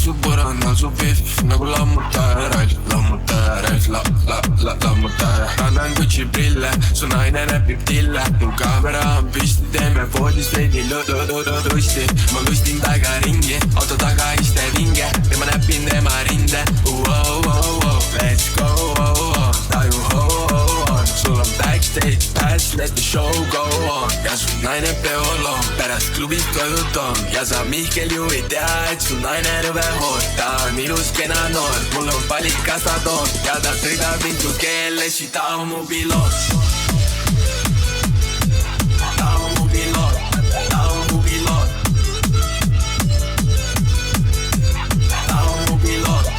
su põrandal su pihv nagu lammutaja rall. Lammutaja rall, lammutaja. Kannan Gucci prille, su naine näpib tille. Mu kaamera on püsti, teeme voodis veidi lusti. Ma lustin taga ringi, auto taga iste vinge. Ja ma näpin tema rinde. Let's go, taju on. Sul on backstage pass, let the show go on. Ja su naine peol on, pärast klubist koju toon. Ja sa Mihkel ju ei tea, et su naine rõve hoor. Ta on ilus kena noor, mul on valik, kas ta toon. Ja ta sõidab mind kui keelesi, ta on mu piloot. Ta on mu piloot, ta on mu piloot. Ta on mu piloot,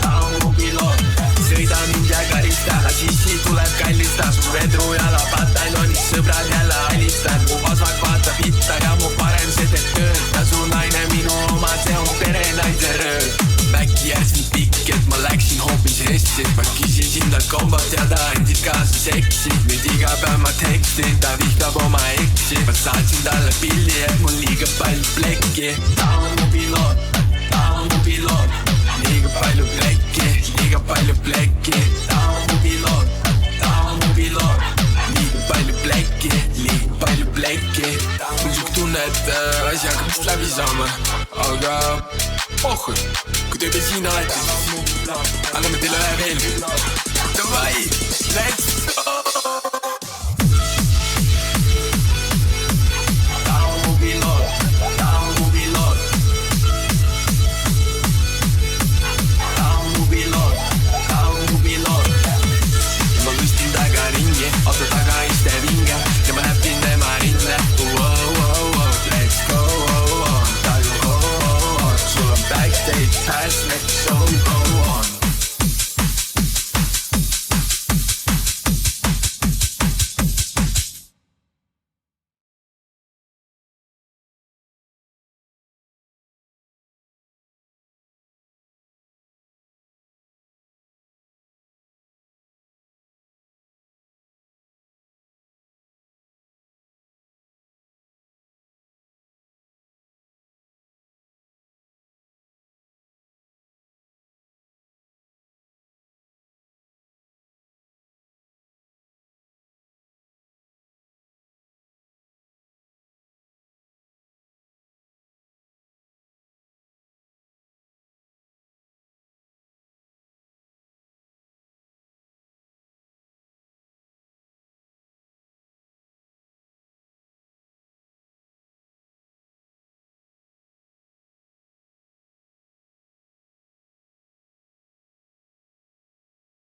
ta on mu piloot. Sõida mind ja karista, sissi tuleb kallista. Su vedru jala pataljonis sõbrad jälle alistad. Mu vasak vaatab itta ja mu parem see teeb tööd. Ja su naine minu oma, see on perenaise rööd. Mäkki järsin pikk, et ma läksin hoopis hessi. Ma küsisin tal kombot ja ta andis kaasa seksi. Nüüd iga päev ma tekstin, ta vihkab oma eksi. Ma saatsin talle pildi, et mul liiga palju plekki. Ta on mu piloot, ta on mu piloot. Liiga palju plekki, liiga palju plekki. Ta on mu piloot, ta on mu piloot. Liiga palju plekki, liiga palju plekki. Mul siuk tunne, et asi hakkab vist läbi saama. Aga pohhui, kui te siin olete, anname teile ühe veel. Davai, let's go!